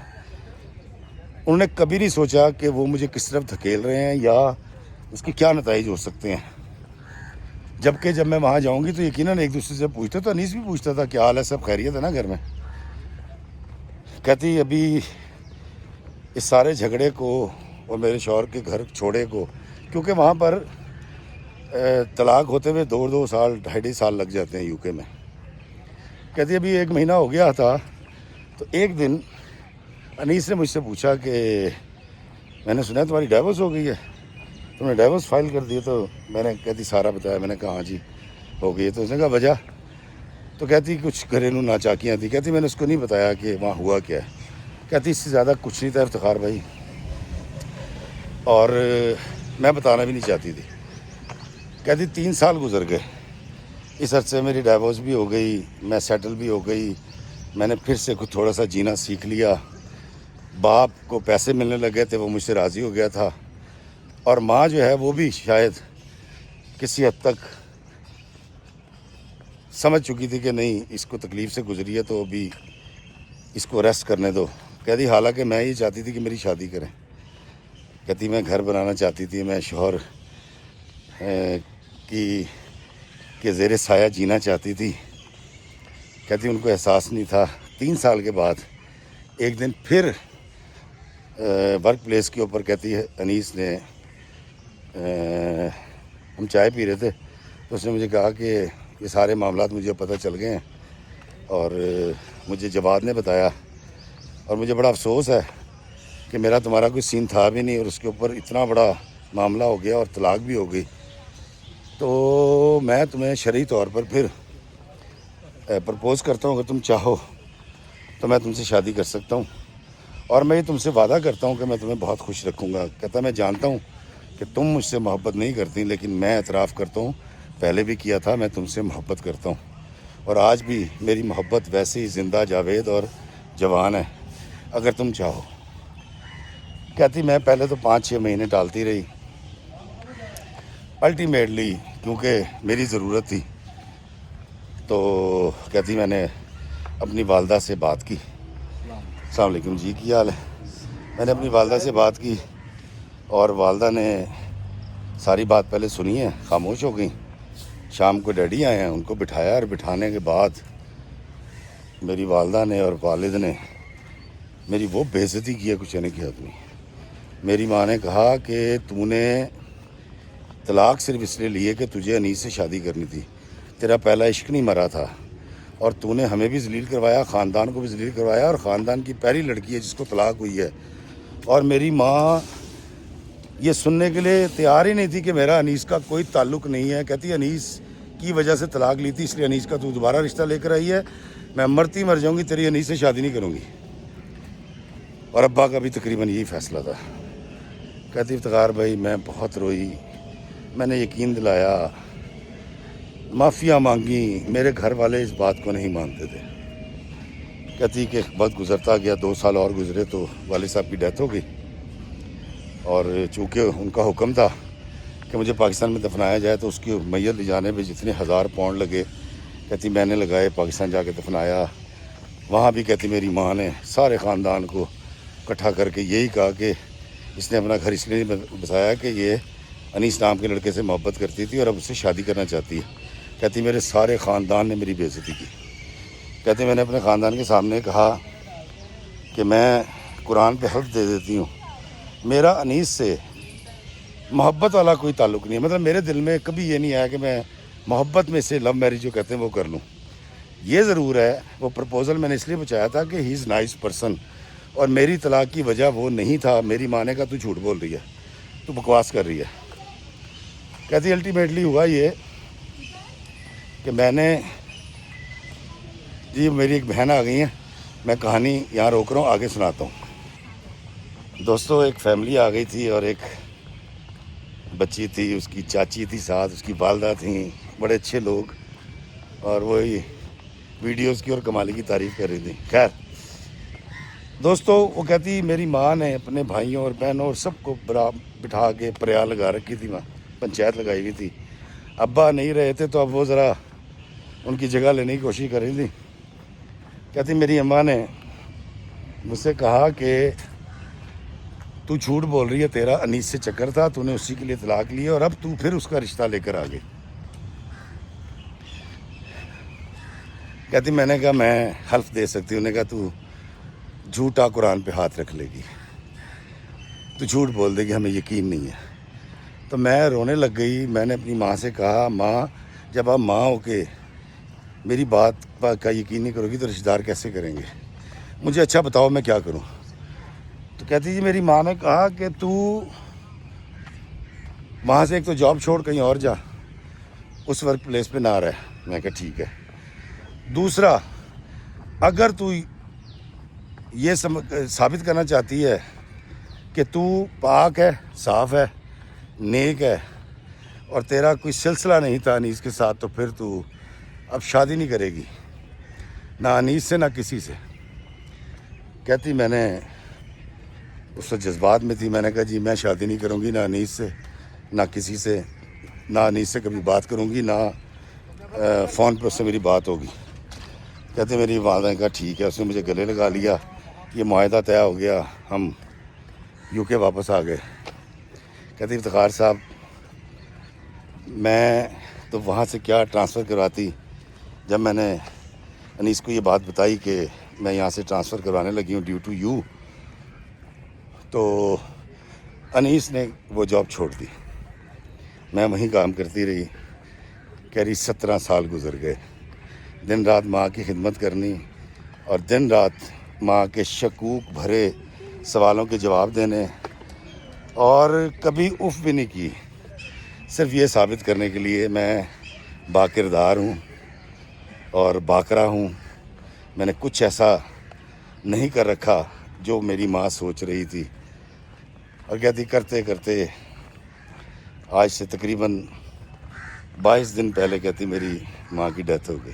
انہوں نے کبھی نہیں سوچا کہ وہ مجھے کس طرف دھکیل رہے ہیں یا اس کے کیا نتائج ہو سکتے ہیں. جبکہ جب میں وہاں جاؤں گی تو یقیناً ایک دوسرے سے پوچھتے, تو انیس بھی پوچھتا تھا کیا حال ہے, سب خیریت ہے نا گھر میں. کہتی ابھی اس سارے جھگڑے کو اور میرے شوہر کے گھر چھوڑے کو, کیونکہ وہاں پر طلاق ہوتے ہوئے 2 سال 2.5 سال لگ جاتے ہیں یو کے میں. کہتی ابھی 1 مہینہ ہو گیا تھا تو ایک دن انیس نے مجھ سے پوچھا کہ میں نے سنا ہے تمہاری ڈائیورس ہو گئی ہے, تم نے ڈائیورس فائل کر دی. تو میں نے کہتی سارا بتایا. میں نے کہا ہاں جی ہو گئی ہے. تو اس نے کہا وجہ, تو کہتی کچھ گھریلو ناچاکیاں تھیں. کہتی میں نے اس کو نہیں بتایا کہ وہاں ہوا کیا ہے. کہتی اس سے زیادہ کچھ نہیں تھا افتخار بھائی, اور میں بتانا بھی نہیں چاہتی تھی. کہتی 3 سال گزر گئے, اس عرصے میری ڈائیورس بھی ہو گئی, میں سیٹل بھی ہو گئی, میں نے پھر سے کچھ تھوڑا سا جینا سیکھ لیا. باپ کو پیسے ملنے لگے تھے, وہ مجھ سے راضی ہو گیا تھا, اور ماں جو ہے وہ بھی شاید کسی حد تک سمجھ چکی تھی کہ نہیں اس کو تکلیف سے گزری ہے تو ابھی اس کو ریسٹ کرنے دو. کہتی حالانکہ میں یہ چاہتی تھی کہ میری شادی کریں. کہتی میں گھر بنانا چاہتی تھی, میں شوہر کے زیر سایہ جینا چاہتی تھی. کہتی ان کو احساس نہیں تھا. 3 سال کے بعد ایک دن پھر ورک پلیس کے اوپر کہتی ہے انیس نے ہم چائے پی رہے تھے تو اس نے مجھے کہا کہ یہ سارے معاملات مجھے پتہ چل گئے ہیں، اور مجھے جواد نے بتایا، اور مجھے بڑا افسوس ہے کہ میرا تمہارا کوئی سین تھا بھی نہیں، اور اس کے اوپر اتنا بڑا معاملہ ہو گیا اور طلاق بھی ہو گئی، تو میں تمہیں شرعی طور پر پھر پرپوز کرتا ہوں، اگر تم چاہو تو میں تم سے شادی کر سکتا ہوں، اور میں یہ تم سے وعدہ کرتا ہوں کہ میں تمہیں بہت خوش رکھوں گا۔ کہتا میں جانتا ہوں کہ تم مجھ سے محبت نہیں کرتی، لیکن میں اعتراف کرتا ہوں، پہلے بھی کیا تھا، میں تم سے محبت کرتا ہوں، اور آج بھی میری محبت ویسے ہی زندہ، جاوید اور جوان ہے، اگر تم چاہو۔ کہتی میں پہلے تو 5-6 مہینے ٹالتی رہی، الٹیمیٹلی کیونکہ میری ضرورت تھی، تو کہتی میں نے اپنی والدہ سے بات کی۔ السلام علیکم جی، کی حال ہے؟ میں نے اپنی والدہ سے بات کی، اور والدہ نے ساری بات پہلے سنی ہے، خاموش ہو گئیں۔ شام کو ڈیڈی آئے ہیں، ان کو بٹھایا، اور بٹھانے کے بعد میری والدہ نے اور والد نے میری وہ بے عزتی کی ہے کچھ نہیں کیا تم نے۔ میری ماں نے کہا کہ تو نے طلاق صرف اس لیے لی ہے کہ تجھے انیس سے شادی کرنی تھی، تیرا پہلا عشق نہیں مرا تھا، اور تو نے ہمیں بھی ذلیل کروایا، خاندان کو بھی ذلیل کروایا، اور خاندان کی پہلی لڑکی ہے جس کو طلاق ہوئی ہے۔ اور میری ماں یہ سننے کے لیے تیار ہی نہیں تھی کہ میرا انیس کا کوئی تعلق نہیں ہے۔ کہتی انیس کی وجہ سے طلاق لی تھی، اس لیے انیس کا تو دوبارہ رشتہ لے کر آئی ہے، میں مرتی مر جاؤں گی، تیری انیس سے شادی نہیں کروں گی۔ اور ابا کا بھی تقریباً یہی فیصلہ تھا۔ کہتی افتخار بھائی میں بہت روئی، میں نے یقین دلایا، معافیاں مانگی، میرے گھر والے اس بات کو نہیں مانتے تھے۔ کہتی کہ وقت گزرتا گیا، 2 سال اور گزرے تو والد صاحب کی ڈیتھ ہو گئی، اور چونکہ ان کا حکم تھا کہ مجھے پاکستان میں دفنایا جائے، تو اس کی میت لے جانے پہ جتنے 1000 پاؤنڈ لگے، کہتی میں نے لگائے، پاکستان جا کے دفنایا۔ وہاں بھی کہتی میری ماں نے سارے خاندان کو اکٹھا کر کے یہی کہا کہ اس نے اپنا گھر اس لیے بسایا کہ یہ انیس نام کے لڑکے سے محبت کرتی تھی اور اب اس سے شادی کرنا چاہتی ہے۔ کہتی میرے سارے خاندان نے میری بے عزتی کی۔ کہتی میں نے اپنے خاندان کے سامنے کہا کہ میں قرآن پہ حلف دے دیتی ہوں، میرا انیس سے محبت والا کوئی تعلق نہیں ہے، مطلب میرے دل میں کبھی یہ نہیں آیا کہ میں محبت میں سے لو میرج جو کہتے ہیں وہ کر لوں۔ یہ ضرور ہے وہ پرپوزل میں نے اس لیے بچایا تھا کہ ہی از نائس پرسن، اور میری طلاق کی وجہ وہ نہیں تھا۔ میری ماں نے کہا تو جھوٹ بول رہی ہے، تو بکواس کر رہی ہے۔ کہتی الٹیمیٹلی ہوا یہ کہ میں نے جی میری ایک بہن آ گئی ہیں، میں کہانی یہاں روک رہا ہوں، آگے سناتا ہوں۔ دوستو ایک فیملی آ گئی تھی، اور ایک بچی تھی، اس کی چاچی تھی ساتھ، اس کی والدہ تھیں، بڑے اچھے لوگ، اور وہی ویڈیوز کی اور کمالی کی تعریف کر رہی تھی۔ خیر دوستو، وہ کہتی میری ماں نے اپنے بھائیوں اور بہنوں اور سب کو بٹھا کے پریا لگا رکھی تھی، وہاں پنچایت لگائی ہوئی تھی۔ ابا نہیں رہے تھے تو اب وہ ذرا ان کی جگہ لینے کی کوشش کر رہی تھی۔ کہتی میری اماں نے مجھ سے کہا کہ تو جھوٹ بول رہی ہے، تیرا انیس سے چکر تھا، تو نے اسی کے لیے طلاق لی ہے، اور اب تو پھر اس کا رشتہ لے کر آ گئی۔ کہتی میں نے کہا میں حلف دے سکتی ہوں۔ انہوں نے کہا تو جھوٹا قرآن پہ ہاتھ رکھ لے گی، تو جھوٹ بول دے گی، ہمیں یقین نہیں ہے۔ تو میں رونے لگ گئی۔ میں نے اپنی ماں سے کہا ماں جب آپ ماں ہو کے میری بات کا یقین نہیں کرو گی تو رشتہ دار کیسے کریں گے؟ مجھے اچھا بتاؤ میں کیا کروں؟ تو کہتی جی میری ماں نے کہا کہ تو وہاں سے ایک تو جاب چھوڑ کہیں اور جا، اس ورک پلیس پہ نہ رہ۔ میں کہا ٹھیک ہے۔ دوسرا، اگر تو یہ ثابت کرنا چاہتی ہے کہ تو پاک ہے، صاف ہے، نیک ہے، اور تیرا کوئی سلسلہ نہیں تھا انیس کے ساتھ، تو پھر تو اب شادی نہیں کرے گی، نہ انیس سے نہ کسی سے۔ کہتی میں نے اس وقت جذبات میں تھی، میں نے کہا جی میں شادی نہیں کروں گی، نہ انیس سے نہ کسی سے، نہ انیس سے کبھی بات کروں گی، نہ فون پہ اس سے میری بات ہوگی۔ کہتے میری والدہ نے کہا ٹھیک ہے۔ اس نے مجھے گلے لگا لیا، یہ معاہدہ طے ہو گیا، ہم یو کے واپس آ گئے۔ کہتی افتخار صاحب میں تو وہاں سے کیا ٹرانسفر کرواتی، جب میں نے انیس کو یہ بات بتائی کہ میں یہاں سے ٹرانسفر کروانے لگی ہوں ڈیو ٹو یو، تو انیس نے وہ جاب چھوڑ دی۔ میں وہیں کام کرتی رہی. کہہ رہی 17 سال گزر گئے دن رات ماں کی خدمت کرنی اور دن رات ماں کے شکوک بھرے سوالوں کے جواب دینے, اور کبھی اف بھی نہیں کی, صرف یہ ثابت کرنے کے لیے میں باکردار ہوں اور باکرا ہوں. میں نے کچھ ایسا نہیں کر رکھا جو میری ماں سوچ رہی تھی. اور کہتی کرتے کرتے آج سے تقریباً 22 دن پہلے کہتی میری ماں کی ڈیتھ ہو گئی.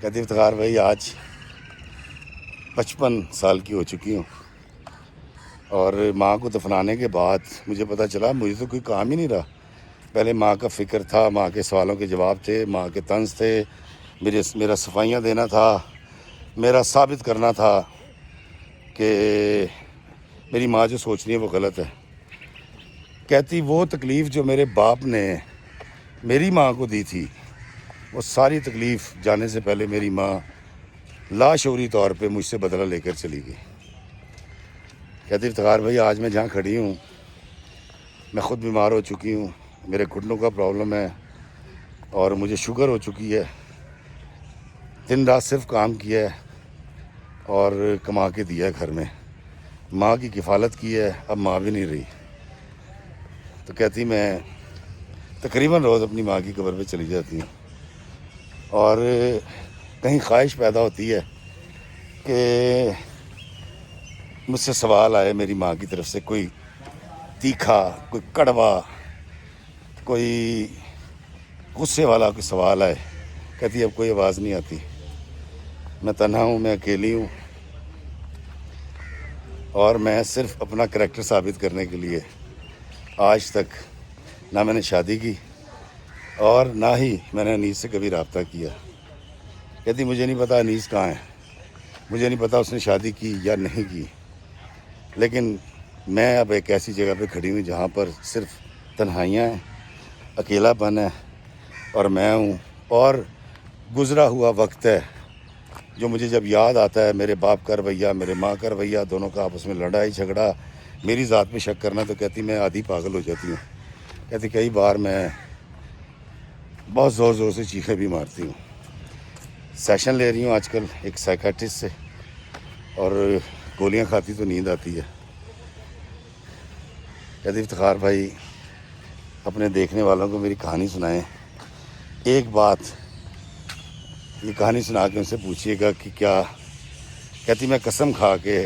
کہتی افتخار بھائی آج 55 سال کی ہو چکی ہوں, اور ماں کو دفنانے کے بعد مجھے پتہ چلا مجھے تو کوئی کام ہی نہیں رہا. پہلے ماں کا فکر تھا, ماں کے سوالوں کے جواب تھے, ماں کے طنز تھے, میرا صفائیاں دینا تھا, میرا ثابت کرنا تھا کہ میری ماں جو سوچ رہی ہے وہ غلط ہے. کہتی وہ تکلیف جو میرے باپ نے میری ماں کو دی تھی, وہ ساری تکلیف جانے سے پہلے میری ماں لاشعوری طور پہ مجھ سے بدلہ لے کر چلی گئی. کہتی افتخار بھائی آج میں جہاں کھڑی ہوں میں خود بیمار ہو چکی ہوں, میرے گھٹنوں کا پرابلم ہے اور مجھے شوگر ہو چکی ہے. دن رات صرف کام کیا ہے اور کما کے دیا ہے گھر میں, ماں کی کفالت کی ہے, اب ماں بھی نہیں رہی. تو کہتی میں تقریباً روز اپنی ماں کی قبر پہ چلی جاتی ہوں, اور کہیں خواہش پیدا ہوتی ہے کہ مجھ سے سوال آئے میری ماں کی طرف سے, کوئی تیکھا, کوئی کڑوا, کوئی غصے والا کوئی سوال آئے. کہتی اب کوئی آواز نہیں آتی, میں تنہا ہوں, میں اکیلی ہوں, اور میں صرف اپنا کریکٹر ثابت کرنے کے لیے آج تک نہ میں نے شادی کی اور نہ ہی میں نے انیس سے کبھی رابطہ کیا. کہتی مجھے نہیں پتا انیس کہاں ہے, مجھے نہیں پتا اس نے شادی کی یا نہیں کی, لیکن میں اب ایک ایسی جگہ پہ کھڑی ہوں جہاں پر صرف تنہائیاں ہیں, اکیلا پن ہے, اور میں ہوں, اور گزرا ہوا وقت ہے جو مجھے جب یاد آتا ہے میرے باپ کا رویہ, میرے ماں کا رویہ, دونوں کا آپس میں لڑائی جھگڑا, میری ذات پہ شک کرنا, تو کہتی میں آدھی پاگل ہو جاتی ہوں. کہتی کئی بار میں بہت زور زور سے چیخیں بھی مارتی ہوں. سیشن لے رہی ہوں آج کل ایک سائیکیٹرسٹ سے, اور گولیاں کھاتی تو نیند آتی ہے. کہتی افتخار بھائی اپنے دیکھنے والوں کو میری کہانی سنائیں. ایک بات یہ کہانی سنا کے ان سے پوچھیے گا کہ کیا, کہتی میں قسم کھا کے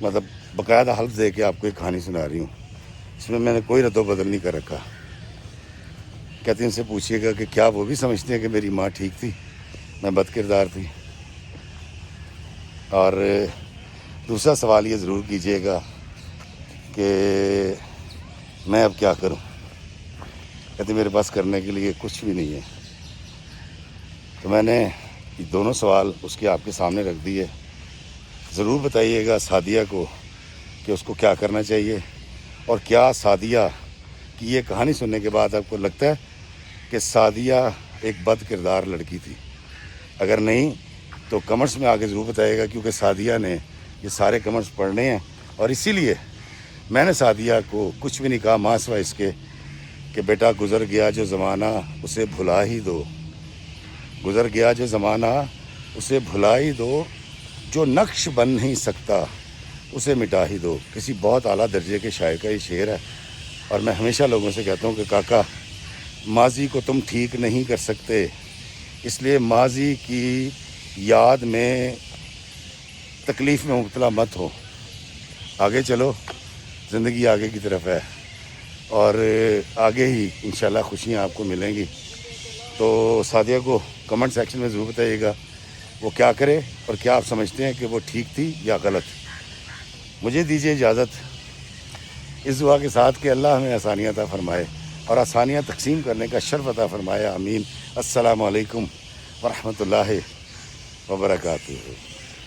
مطلب باقاعدہ حلف دے کے آپ کو ایک کہانی سنا رہی ہوں, اس میں میں نے کوئی رد و بدل نہیں کر رکھا. کہتی ان سے پوچھیے گا کہ کیا وہ بھی سمجھتے ہیں کہ میری ماں ٹھیک تھی, میں بد کردار تھی. اور دوسرا سوال یہ ضرور کیجیے گا کہ میں اب کیا کروں. کہتی میرے پاس کرنے کے لیے کچھ بھی نہیں ہے. تو میں نے یہ دونوں سوال اس کے آپ کے سامنے رکھ دیے. ضرور بتائیے گا سعدیہ کو کہ اس کو کیا کرنا چاہیے, اور کیا سعدیہ کی یہ کہانی سننے کے بعد آپ کو لگتا ہے کہ سعدیہ ایک بد کردار لڑکی تھی. اگر نہیں تو کمنٹس میں آگے ضرور بتائیے گا, کیونکہ سعدیہ نے یہ سارے کمنٹس پڑھنے ہیں, اور اسی لیے میں نے سعدیہ کو کچھ بھی نہیں کہا ماں سوائے اس کے کہ بیٹا گزر گیا جو زمانہ اسے بھلا ہی دو, گزر گیا جو زمانہ اسے بھلا ہی دو, جو نقش بن نہیں سکتا اسے مٹا ہی دو. کسی بہت اعلیٰ درجے کے شاعر کا یہ شعر ہے, اور میں ہمیشہ لوگوں سے کہتا ہوں کہ کاکا ماضی کو تم ٹھیک نہیں کر سکتے, اس لیے ماضی کی یاد میں تکلیف میں مبتلا مت ہو, آگے چلو, زندگی آگے کی طرف ہے, اور آگے ہی انشاءاللہ خوشیاں آپ کو ملیں گی. تو سعدیہ کو کمنٹ سیکشن میں ضرور بتائیے گا وہ کیا کرے, اور کیا آپ سمجھتے ہیں کہ وہ ٹھیک تھی یا غلط. مجھے دیجیے اجازت اس دعا کے ساتھ کہ اللہ ہمیں آسانیاں عطا فرمائے اور آسانیاں تقسیم کرنے کا شرف عطا فرمائے. آمین. السلام علیکم ورحمۃ اللہ وبرکاتہ.